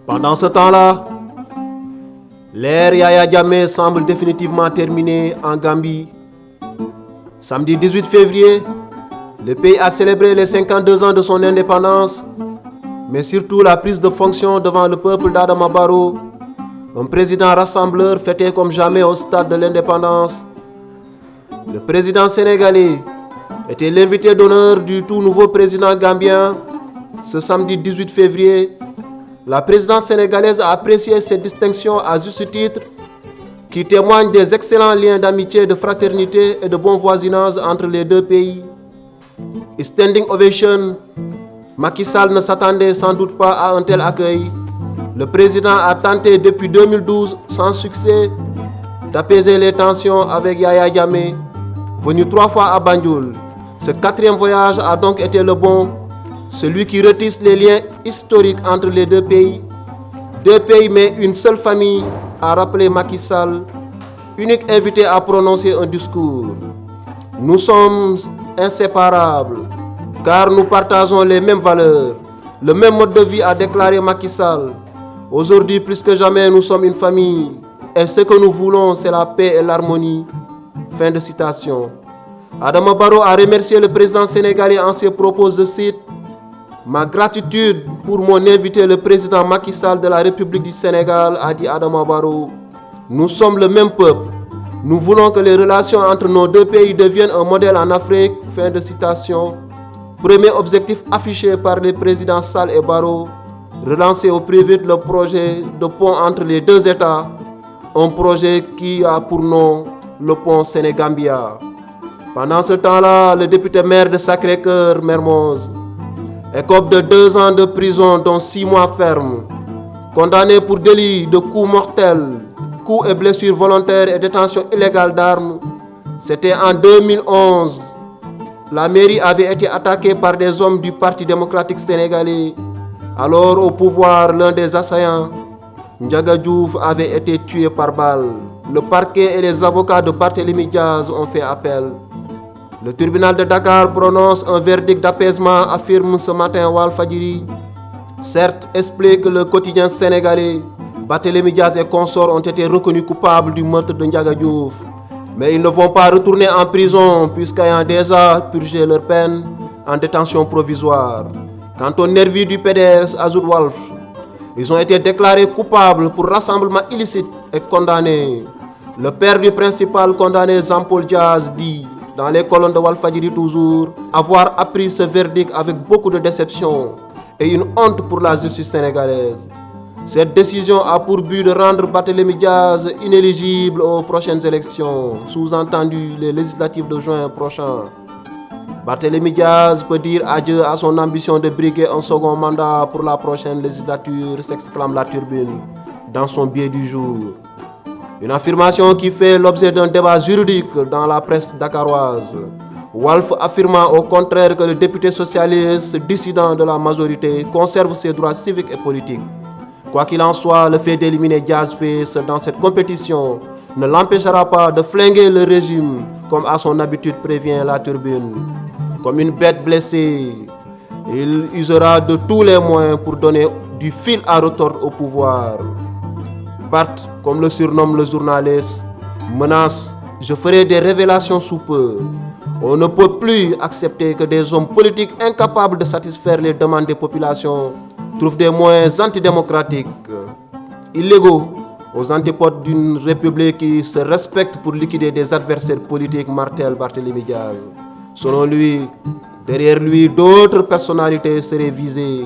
Pendant ce temps-là, l'ère Yaya Jammeh semble définitivement terminée en Gambie. Samedi 18 février, le pays a célébré les 52 ans de son indépendance, mais surtout la prise de fonction devant le peuple d'Adama Barrow, un président rassembleur fêté comme jamais au stade de l'indépendance. Le président sénégalais était l'invité d'honneur du tout nouveau président gambien. Ce samedi 18 février, la présidence sénégalaise a apprécié cette distinction à juste titre, qui témoigne des excellents liens d'amitié, de fraternité et de bon voisinage entre les deux pays. Standing ovation, Macky Sall ne s'attendait sans doute pas à un tel accueil. Le président a tenté depuis 2012, sans succès, d'apaiser les tensions avec Yaya Jammeh, venu 3 fois à Banjul. Ce 4e voyage a donc été le bon, celui qui retisse les liens historiques entre les deux pays. Deux pays mais une seule famille, a rappelé Macky Sall, unique invité à prononcer un discours. Nous sommes inséparables, car nous partageons les mêmes valeurs, le même mode de vie, a déclaré Macky Sall. Aujourd'hui, plus que jamais, nous sommes une famille, et ce que nous voulons, c'est la paix et l'harmonie. Fin de citation. Adama Barrow a remercié le président sénégalais en ses propos, je cite: ma gratitude pour mon invité, le président Macky Sall de la République du Sénégal, a dit Adama Barrow. Nous sommes le même peuple. Nous voulons que les relations entre nos deux pays deviennent un modèle en Afrique. Fin de citation. Premier objectif affiché par les présidents Sall et Barrow, relancer au plus vite le projet de pont entre les deux États, un projet qui a pour nom le pont Sénégambia. Pendant ce temps-là, le député maire de Sacré-Cœur, Mermoz, écope de 2 ans de prison, dont 6 mois ferme, condamné pour délit de coups mortels, coups et blessures volontaires et détention illégale d'armes. C'était en 2011. La mairie avait été attaquée par des hommes du Parti démocratique sénégalais. Alors au pouvoir, l'un des assaillants, Ndiaga Diouf, avait été tué par balle. Le parquet et les avocats de Barthélémy Diaz ont fait appel. Le tribunal de Dakar prononce un verdict d'apaisement, affirme ce matin Walfadjri. Certes, explique le quotidien sénégalais, Barthélémy Diaz et consorts ont été reconnus coupables du meurtre de Ndiaga Diouf. Mais ils ne vont pas retourner en prison puisqu'ayant déjà purgé leur peine en détention provisoire. Quant aux nervis du PDS, Azoud Walf, ils ont été déclarés coupables pour rassemblement illicite et condamnés. Le père du principal condamné, Jean-Paul Diaz, dit, dans les colonnes de Walfadjri toujours, avoir appris ce verdict avec beaucoup de déception et une honte pour la justice sénégalaise. Cette décision a pour but de rendre Barthélémy Diaz inéligible aux prochaines élections, sous-entendu les législatives de juin prochain. Barthélémy Diaz peut dire adieu à son ambition de briguer un second mandat pour la prochaine législature, s'exclame la Tribune dans son billet du jour. Une affirmation qui fait l'objet d'un débat juridique dans la presse dakaroise. Walf affirmant au contraire que le député socialiste dissident de la majorité conserve ses droits civiques et politiques. Quoi qu'il en soit, le fait d'éliminer Diaz Fils dans cette compétition ne l'empêchera pas de flinguer le régime, comme à son habitude, prévient la Tribune. Comme une bête blessée, il usera de tous les moyens pour donner du fil à retordre au pouvoir. Bart, comme le surnomme le journaliste, menace: je ferai des révélations sous peu. On ne peut plus accepter que des hommes politiques incapables de satisfaire les demandes des populations trouvent des moyens antidémocratiques, illégaux, aux antipodes d'une république qui se respecte pour liquider des adversaires politiques, martèle Barthélémy Diaz. Selon lui, derrière lui, d'autres personnalités seraient visées.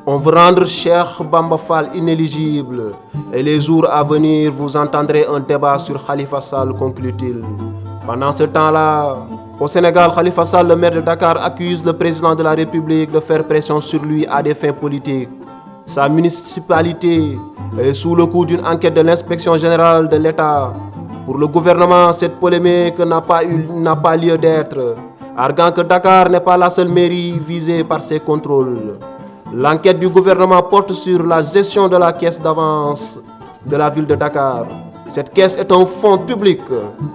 On veut rendre Cheikh Bamba Fall inéligible. Et les jours à venir, vous entendrez un débat sur Khalifa Sall, conclut-il. Pendant ce temps-là, au Sénégal, Khalifa Sall, le maire de Dakar, accuse le président de la République de faire pression sur lui à des fins politiques. Sa municipalité est sous le coup d'une enquête de l'inspection générale de l'État. Pour le gouvernement, cette polémique n'a pas lieu d'être, arguant que Dakar n'est pas la seule mairie visée par ces contrôles. L'enquête du gouvernement porte sur la gestion de la caisse d'avance de la ville de Dakar. Cette caisse est un fonds public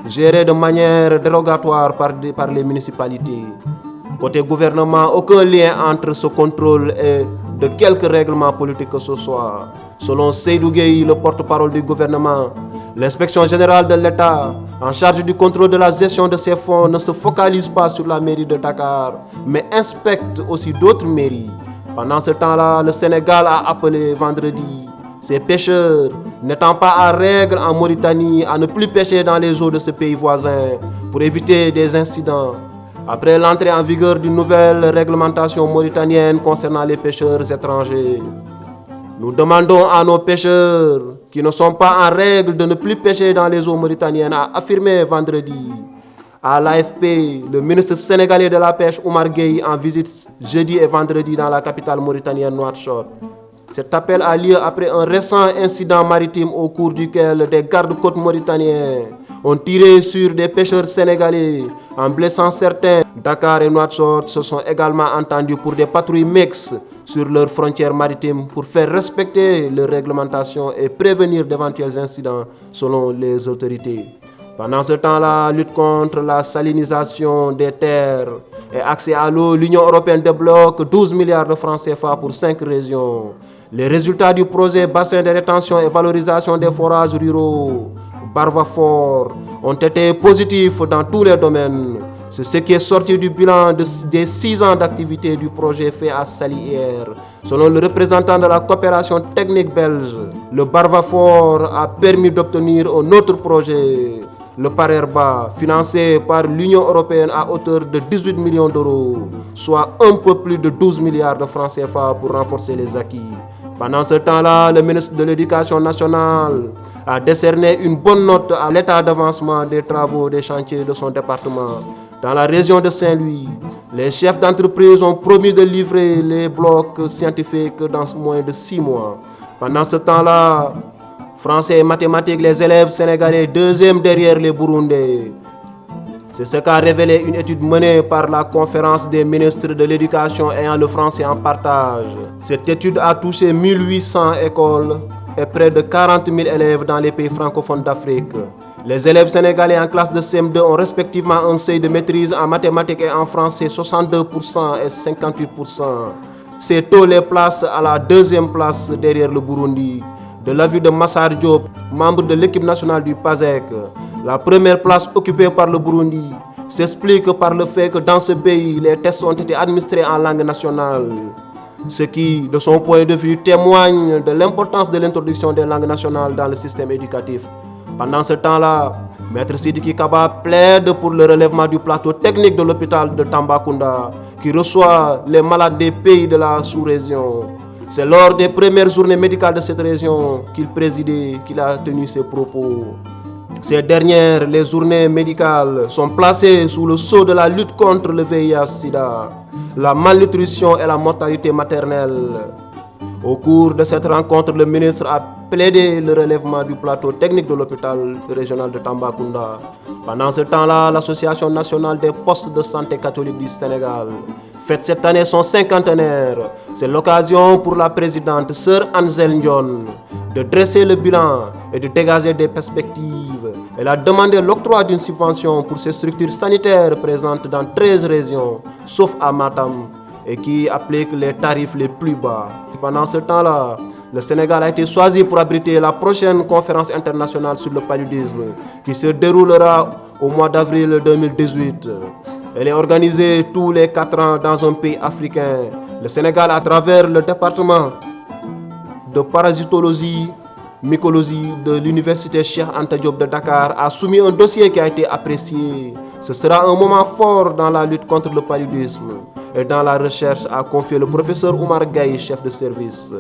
géré de manière dérogatoire par les municipalités. Côté gouvernement, aucun lien entre ce contrôle et de quelque règlement politique que ce soit. Selon Seydou Gueye, le porte-parole du gouvernement, l'inspection générale de l'État, en charge du contrôle de la gestion de ces fonds, ne se focalise pas sur la mairie de Dakar, mais inspecte aussi d'autres mairies. Pendant ce temps-là, le Sénégal a appelé vendredi ces pêcheurs, n'étant pas à règle en Mauritanie, à ne plus pêcher dans les eaux de ce pays voisin pour éviter des incidents. Après l'entrée en vigueur d'une nouvelle réglementation mauritanienne concernant les pêcheurs étrangers, nous demandons à nos pêcheurs qui ne sont pas en règle de ne plus pêcher dans les eaux mauritaniennes, a affirmé vendredi à l'AFP le ministre sénégalais de la pêche Oumar Gueye en visite jeudi et vendredi dans la capitale mauritanienne Nouakchott. Cet appel a lieu après un récent incident maritime au cours duquel des gardes-côtes mauritaniens ont tiré sur des pêcheurs sénégalais en blessant certains. Dakar et Nouakchott se sont également entendus pour des patrouilles mixtes sur leurs frontières maritimes pour faire respecter les réglementations et prévenir d'éventuels incidents selon les autorités. Pendant ce temps-là, lutte contre la salinisation des terres et accès à l'eau, l'Union européenne débloque 12 milliards de francs CFA pour 5 régions. Les résultats du projet bassin de rétention et valorisation des forages ruraux Barvafort ont été positifs dans tous les domaines. C'est ce qui est sorti du bilan des 6 ans d'activité du projet fait à Saly hier. Selon le représentant de la coopération technique belge, le Barvafort a permis d'obtenir un autre projet, le Parerba, financé par l'Union européenne à hauteur de 18 millions d'euros, soit un peu plus de 12 milliards de francs CFA pour renforcer les acquis. Pendant ce temps-là, le ministre de l'Éducation nationale a décerné une bonne note à l'état d'avancement des travaux des chantiers de son département. Dans la région de Saint-Louis, les chefs d'entreprise ont promis de livrer les blocs scientifiques dans moins de 6 mois. Pendant ce temps-là, français et mathématiques, les élèves sénégalais deuxième derrière les Burundais. C'est ce qu'a révélé une étude menée par la conférence des ministres de l'éducation ayant le français en partage. Cette étude a touché 1800 écoles et près de 40 000 élèves dans les pays francophones d'Afrique. Les élèves sénégalais en classe de CM2 ont respectivement un seuil de maîtrise en mathématiques et en français 62% et 58%. Ces taux les placent à la deuxième place derrière le Burundi. De l'avis de Massar Diop, membre de l'équipe nationale du PASEC, la première place occupée par le Burundi s'explique par le fait que dans ce pays, les tests ont été administrés en langue nationale. Ce qui, de son point de vue, témoigne de l'importance de l'introduction des langues nationales dans le système éducatif. Pendant ce temps-là, Maître Sidiki Kaba plaide pour le relèvement du plateau technique de l'hôpital de Tambacounda, qui reçoit les malades des pays de la sous-région. C'est lors des premières journées médicales de cette région qu'il présidait, qu'il a tenu ses propos. Ces dernières, les journées médicales, sont placées sous le sceau de la lutte contre le VIH-Sida, la malnutrition et la mortalité maternelle. Au cours de cette rencontre, le ministre a plaidé le relèvement du plateau technique de l'hôpital régional de Tambacounda. Pendant ce temps-là, l'Association nationale des postes de santé catholique du Sénégal fête cette année son cinquantenaire. C'est l'occasion pour la présidente Sœur Ansel Ndion de dresser le bilan et de dégager des perspectives. Elle a demandé l'octroi d'une subvention pour ces structures sanitaires présentes dans 13 régions, sauf à Matam, et qui appliquent les tarifs les plus bas. Pendant ce temps-là, le Sénégal a été choisi pour abriter la prochaine conférence internationale sur le paludisme qui se déroulera au mois d'avril 2018. Elle est organisée tous les 4 ans dans un pays africain. Le Sénégal, à travers le département de parasitologie, mycologie de l'université Cheikh Anta Diop de Dakar, a soumis un dossier qui a été apprécié. Ce sera un moment fort dans la lutte contre le paludisme et dans la recherche, a confié le professeur Oumar Gueye, chef de service.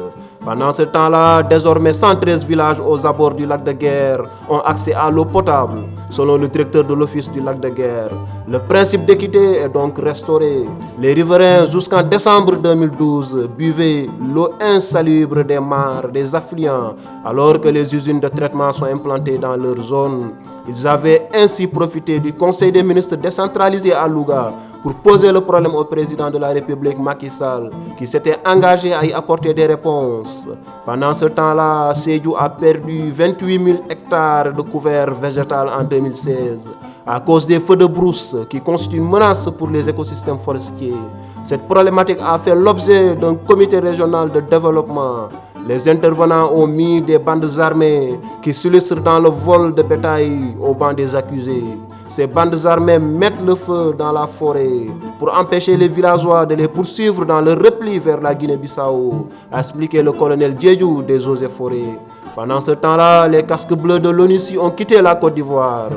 Pendant ce temps-là, désormais 113 villages aux abords du lac de Guerre ont accès à l'eau potable, selon le directeur de l'office du lac de Guerre. Le principe d'équité est donc restauré. Les riverains, jusqu'en décembre 2012, buvaient l'eau insalubre des mares, des affluents, alors que les usines de traitement sont implantées dans leur zone. Ils avaient ainsi profité du Conseil des ministres décentralisé à Louga pour poser le problème au président de la République Macky Sall, qui s'était engagé à y apporter des réponses. Pendant ce temps-là, Sédhiou a perdu 28 000 hectares de couvert végétal en 2016 à cause des feux de brousse qui constituent une menace pour les écosystèmes forestiers. Cette problématique a fait l'objet d'un comité régional de développement Les intervenants ont mis des bandes armées qui s'illustrent dans le vol de bétail au banc des accusés. Ces bandes armées mettent le feu dans la forêt pour empêcher les villageois de les poursuivre dans leur repli vers la Guinée-Bissau, a expliqué le colonel Diédiou des Eaux et Forêts. Pendant ce temps-là, les casques bleus de l'ONUCI ont quitté la Côte d'Ivoire.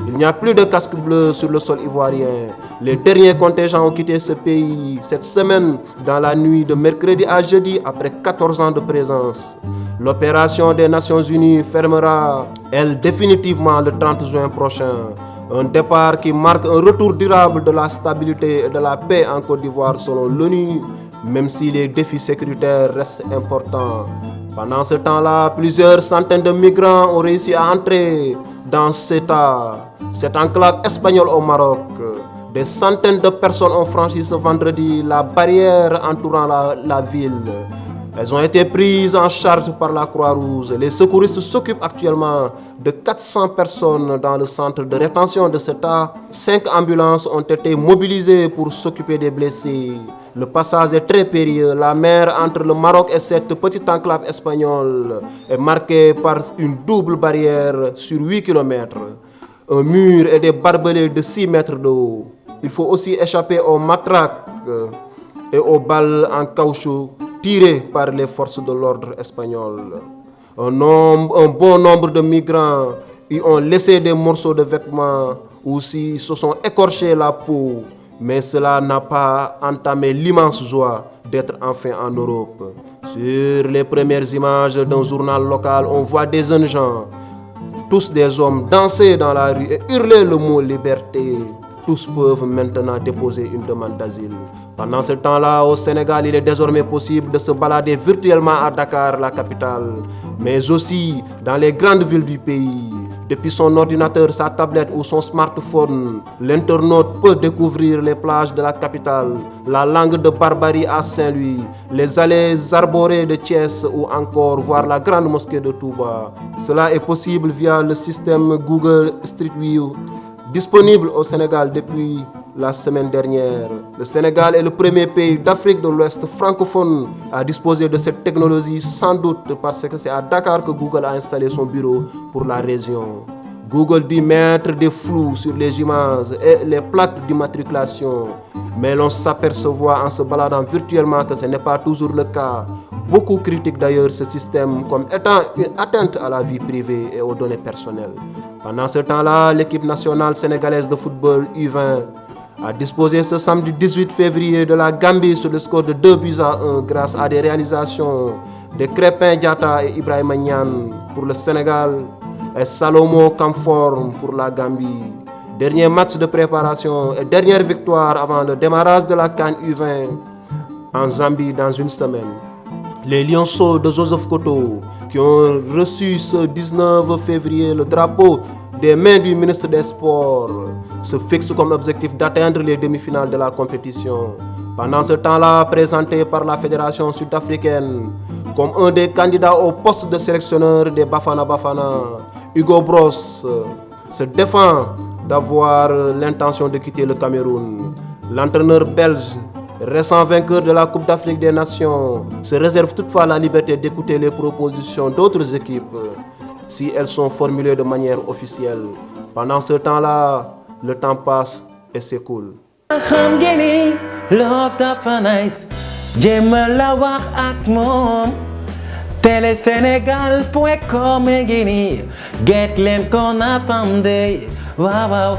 Il n'y a plus de casques bleus sur le sol ivoirien. Les derniers contingents ont quitté ce pays cette semaine dans la nuit de mercredi à jeudi après 14 ans de présence. L'opération des Nations Unies fermera, elle, définitivement le 30 juin prochain. Un départ qui marque un retour durable de la stabilité et de la paix en Côte d'Ivoire selon l'ONU, même si les défis sécuritaires restent importants. Pendant ce temps-là, plusieurs centaines de migrants ont réussi à entrer dans cette enclave espagnole au Maroc. Des centaines de personnes ont franchi ce vendredi la barrière entourant la ville. Elles ont été prises en charge par la Croix-Rouge. Les secouristes s'occupent actuellement de 400 personnes dans le centre de rétention de Ceuta. 5 ambulances ont été mobilisées pour s'occuper des blessés. Le passage est très périlleux. La mer entre le Maroc et cette petite enclave espagnole est marquée par une double barrière sur 8 km. Un mur et des barbelés de 6 mètres de haut. Il faut aussi échapper aux matraques et aux balles en caoutchouc tirées par les forces de l'ordre espagnoles. Un bon nombre de migrants y ont laissé des morceaux de vêtements ou s'y se sont écorchés la peau. Mais cela n'a pas entamé l'immense joie d'être enfin en Europe. Sur les premières images d'un journal local, on voit des jeunes gens, tous des hommes, danser dans la rue et hurler le mot liberté. Tous peuvent maintenant déposer une demande d'asile. Pendant ce temps-là, au Sénégal, il est désormais possible de se balader virtuellement à Dakar, la capitale, mais aussi dans les grandes villes du pays. Depuis son ordinateur, sa tablette ou son smartphone, l'internaute peut découvrir les plages de la capitale, la langue de Barbarie à Saint-Louis, les allées arborées de Thiès ou encore voir la grande mosquée de Touba. Cela est possible via le système Google Street View, disponible au Sénégal depuis la semaine dernière. Le Sénégal est le premier pays d'Afrique de l'Ouest francophone à disposer de cette technologie, sans doute parce que c'est à Dakar que Google a installé son bureau pour la région. Google dit mettre des flous sur les images et les plaques d'immatriculation, mais l'on s'aperçoit en se baladant virtuellement que ce n'est pas toujours le cas. Beaucoup critiquent d'ailleurs ce système comme étant une atteinte à la vie privée et aux données personnelles. Pendant ce temps-là, l'équipe nationale sénégalaise de football U20 a disposé ce samedi 18 février de la Gambie sur le score de 2-1 grâce à des réalisations de Crépin Diatta et Ibrahima Niane pour le Sénégal et Salomo Kamfor pour la Gambie. Dernier match de préparation et dernière victoire avant le démarrage de la CAN U20 en Zambie dans une semaine. Les Lionceaux de Joseph Koto, qui ont reçu ce 19 février le drapeau des mains du ministre des Sports, se fixent comme objectif d'atteindre les demi-finales de la compétition. Pendant ce temps-là, présenté par la Fédération sud-africaine comme un des candidats au poste de sélectionneur des Bafana Bafana, Hugo Bros se défend d'avoir l'intention de quitter le Cameroun. L'entraîneur belge, récent vainqueur de la Coupe d'Afrique des Nations, se réserve toutefois la liberté d'écouter les propositions d'autres équipes si elles sont formulées de manière officielle. Pendant ce temps-là, le temps passe et s'écoule. Telesenegal.com get leen kon attendez. Wow, wow.